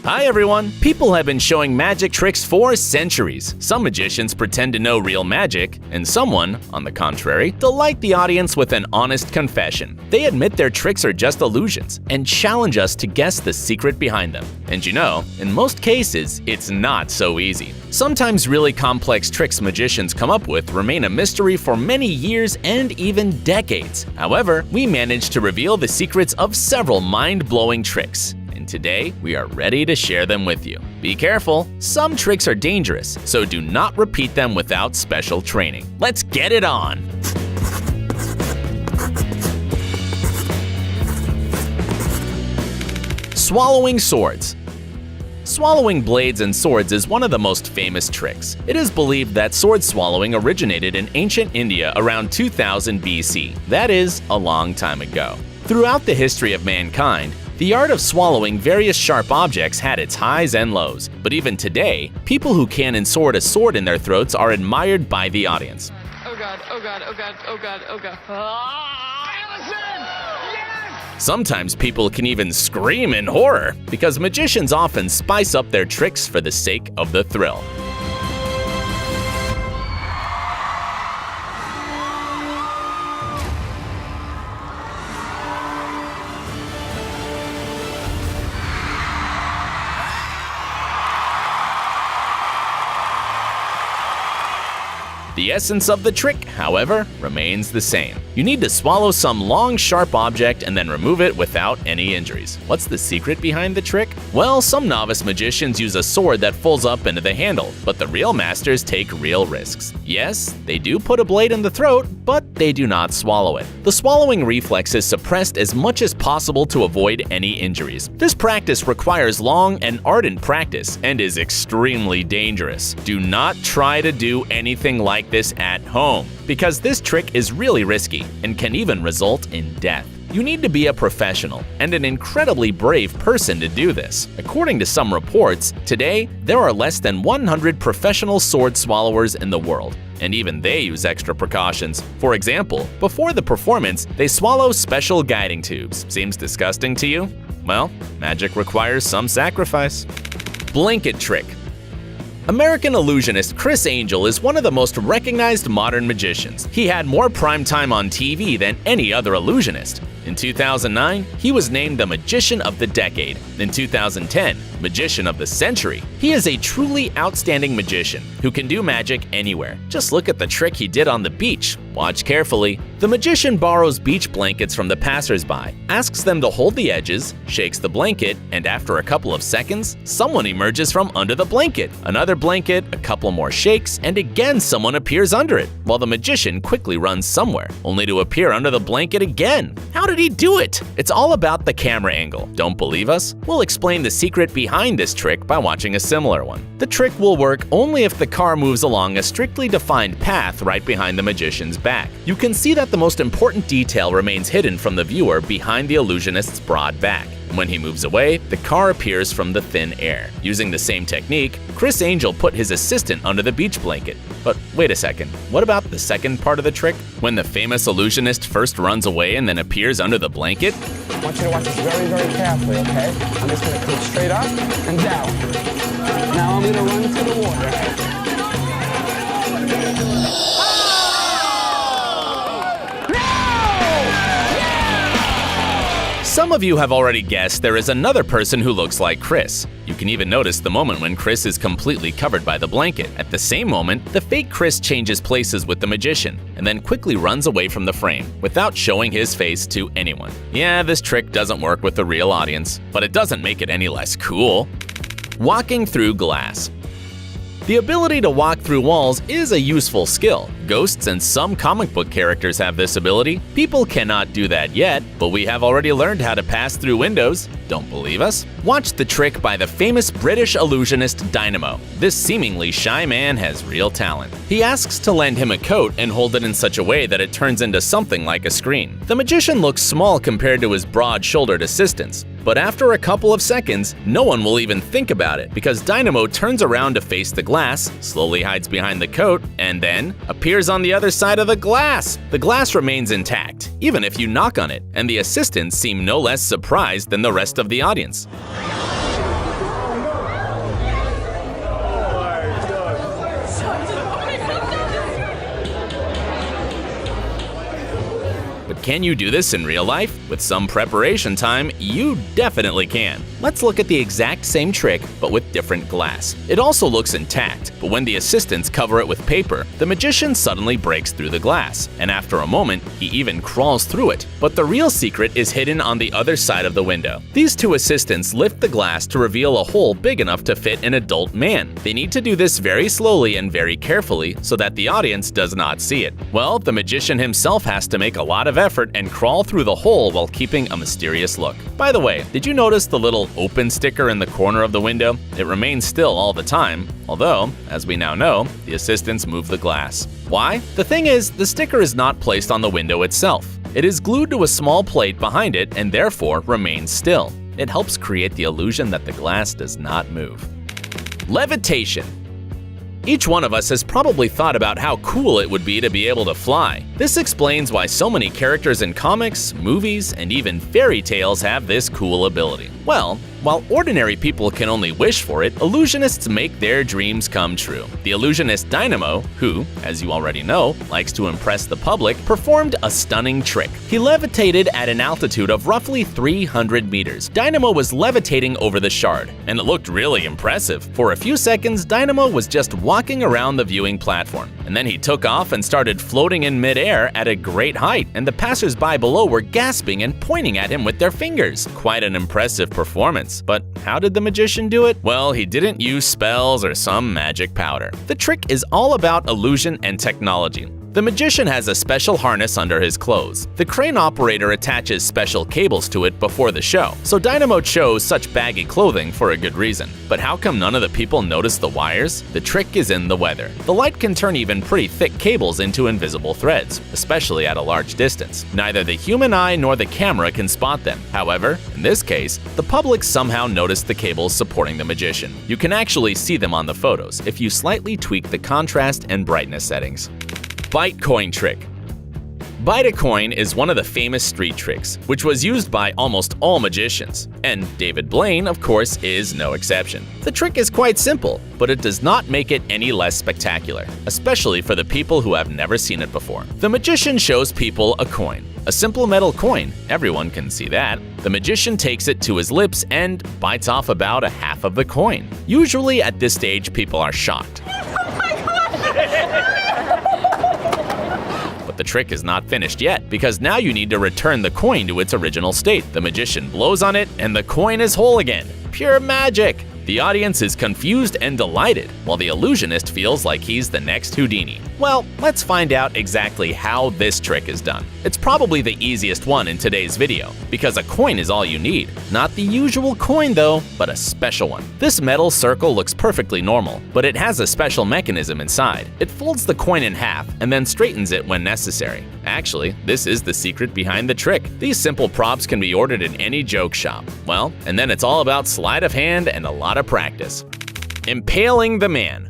Hi everyone! People have been showing magic tricks for centuries. Some magicians pretend to know real magic, and someone, on the contrary, delight the audience with an honest confession. They admit their tricks are just illusions and challenge us to guess the secret behind them. And you know, in most cases, it's not so easy. Sometimes really complex tricks magicians come up with remain a mystery for many years and even decades. However, we managed to reveal the secrets of several mind-blowing tricks. And today, we are ready to share them with you. Be careful, some tricks are dangerous, so do not repeat them without special training. Let's get it on! Swallowing swords. Swallowing blades and swords is one of the most famous tricks. It is believed that sword swallowing originated in ancient India around 2000 BC. That is, a long time ago. Throughout the history of mankind, the art of swallowing various sharp objects had its highs and lows, but even today, people who can insert a sword in their throats are admired by the audience. Oh god, oh god, oh god, oh god, oh god. Yes! Sometimes people can even scream in horror, because magicians often spice up their tricks for the sake of the thrill. The essence of the trick, however, remains the same. You need to swallow some long, sharp object and then remove it without any injuries. What's the secret behind the trick? Well, some novice magicians use a sword that folds up into the handle, but the real masters take real risks. Yes, they do put a blade in the throat, but they do not swallow it. The swallowing reflex is suppressed as much as possible to avoid any injuries. This practice requires long and ardent practice and is extremely dangerous. Do not try to do anything like this at home, because this trick is really risky and can even result in death. You need to be a professional and an incredibly brave person to do this. According to some reports, today there are less than 100 professional sword swallowers in the world, and even they use extra precautions. For example, before the performance, they swallow special guiding tubes. Seems disgusting to you? Well, magic requires some sacrifice. Blanket trick. American illusionist Criss Angel is one of the most recognized modern magicians. He had more prime time on TV than any other illusionist. In 2009, he was named the Magician of the Decade. In 2010, Magician of the Century. He is a truly outstanding magician who can do magic anywhere. Just look at the trick he did on the beach. Watch carefully. The magician borrows beach blankets from the passersby, asks them to hold the edges, shakes the blanket, and after a couple of seconds, someone emerges from under the blanket. Another blanket, a couple more shakes, and again someone appears under it, while the magician quickly runs somewhere, only to appear under the blanket again. How did he do it? It's all about the camera angle. Don't believe us? We'll explain the secret behind this trick by watching a similar one. The trick will work only if the car moves along a strictly defined path right behind the magician's back. You can see that the most important detail remains hidden from the viewer behind the illusionist's broad back. When he moves away, the car appears from the thin air. Using the same technique, Criss Angel put his assistant under the beach blanket. But wait a second, what about the second part of the trick? When the famous illusionist first runs away and then appears under the blanket? I want you to watch this very, very carefully, okay? I'm just gonna come straight up and down. Now I'm gonna run to the water. Some of you have already guessed there is another person who looks like Criss. You can even notice the moment when Criss is completely covered by the blanket. At the same moment, the fake Criss changes places with the magician and then quickly runs away from the frame without showing his face to anyone. Yeah, this trick doesn't work with the real audience, but it doesn't make it any less cool. Walking through glass. The ability to walk through walls is a useful skill. Ghosts and some comic book characters have this ability. People cannot do that yet, but we have already learned how to pass through windows. Don't believe us? Watch the trick by the famous British illusionist Dynamo. This seemingly shy man has real talent. He asks to lend him a coat and hold it in such a way that it turns into something like a screen. The magician looks small compared to his broad-shouldered assistants, but after a couple of seconds, no one will even think about it because Dynamo turns around to face the glass, slowly hides behind the coat, and then appears on the other side of the glass. The glass remains intact, even if you knock on it, and the assistants seem no less surprised than the rest of the audience. can you do this in real life? With some preparation time, you definitely can. Let's look at the exact same trick, but with different glass. It also looks intact, but when the assistants cover it with paper, the magician suddenly breaks through the glass, and after a moment, he even crawls through it. But the real secret is hidden on the other side of the window. These two assistants lift the glass to reveal a hole big enough to fit an adult man. They need to do this very slowly and very carefully so that the audience does not see it. Well, the magician himself has to make a lot of effort and crawl through the hole while keeping a mysterious look. By the way, did you notice the little open sticker in the corner of the window? It remains still all the time, although, as we now know, the assistants move the glass. Why? The thing is, the sticker is not placed on the window itself. It is glued to a small plate behind it and therefore remains still. It helps create the illusion that the glass does not move. Levitation. Each one of us has probably thought about how cool it would be to be able to fly. This explains why so many characters in comics, movies, and even fairy tales have this cool ability. Well, while ordinary people can only wish for it, illusionists make their dreams come true. The illusionist Dynamo, who, as you already know, likes to impress the public, performed a stunning trick. He levitated at an altitude of roughly 300 meters. Dynamo was levitating over the shard, and it looked really impressive. For a few seconds, Dynamo was just walking around the viewing platform, and then he took off and started floating in midair at a great height, and the passers-by below were gasping and pointing at him with their fingers. Quite an impressive performance. But how did the magician do it? Well, he didn't use spells or some magic powder. The trick is all about illusion and technology. The magician has a special harness under his clothes. The crane operator attaches special cables to it before the show, so Dynamo chose such baggy clothing for a good reason. But how come none of the people noticed the wires? The trick is in the weather. The light can turn even pretty thick cables into invisible threads, especially at a large distance. Neither the human eye nor the camera can spot them. However, in this case, the public somehow noticed the cables supporting the magician. You can actually see them on the photos if you slightly tweak the contrast and brightness settings. Bite coin trick. Bite a coin is one of the famous street tricks, which was used by almost all magicians, and David Blaine, of course, is no exception. The trick is quite simple, but it does not make it any less spectacular, especially for the people who have never seen it before. The magician shows people a coin. A simple metal coin, everyone can see that. The magician takes it to his lips and bites off about a half of the coin. Usually at this stage, people are shocked. But the trick is not finished yet, because now you need to return the coin to its original state. The magician blows on it, and the coin is whole again. Pure magic! The audience is confused and delighted, while the illusionist feels like he's the next Houdini. Well, let's find out exactly how this trick is done. It's probably the easiest one in today's video, because a coin is all you need. Not the usual coin though, but a special one. This metal circle looks perfectly normal, but it has a special mechanism inside. It folds the coin in half and then straightens it when necessary. Actually, this is the secret behind the trick. These simple props can be ordered in any joke shop. Well, and then it's all about sleight of hand and a lot of practice. Impaling the man.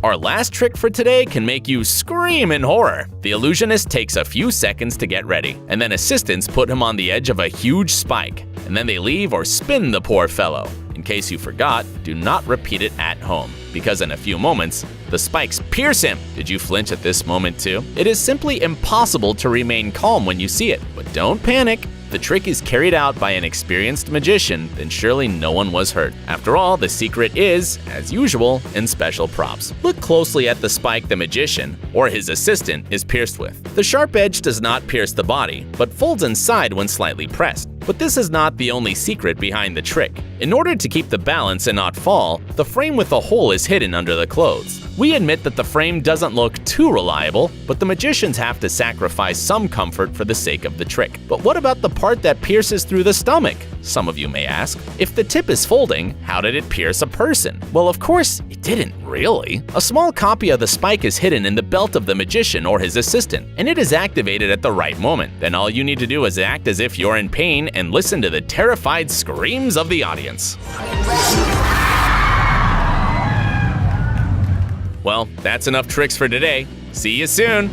Our last trick for today can make you scream in horror. The illusionist takes a few seconds to get ready, and then assistants put him on the edge of a huge spike, and then they leave or spin the poor fellow. In case you forgot, do not repeat it at home, because in a few moments, the spikes pierce him. Did you flinch at this moment too? It is simply impossible to remain calm when you see it, but don't panic. The trick is carried out by an experienced magician, then surely no one was hurt. After all, the secret is, as usual, in special props. Look closely at the spike the magician, or his assistant, is pierced with. The sharp edge does not pierce the body, but folds inside when slightly pressed. But this is not the only secret behind the trick. In order to keep the balance and not fall, the frame with the hole is hidden under the clothes. We admit that the frame doesn't look too reliable, but the magicians have to sacrifice some comfort for the sake of the trick. But what about the part that pierces through the stomach? Some of you may ask. If the tip is folding, how did it pierce a person? Well, of course, it didn't really. A small copy of the spike is hidden in the belt of the magician or his assistant, and it is activated at the right moment. Then all you need to do is act as if you're in pain and listen to the terrified screams of the audience. Well, that's enough tricks for today. See you soon!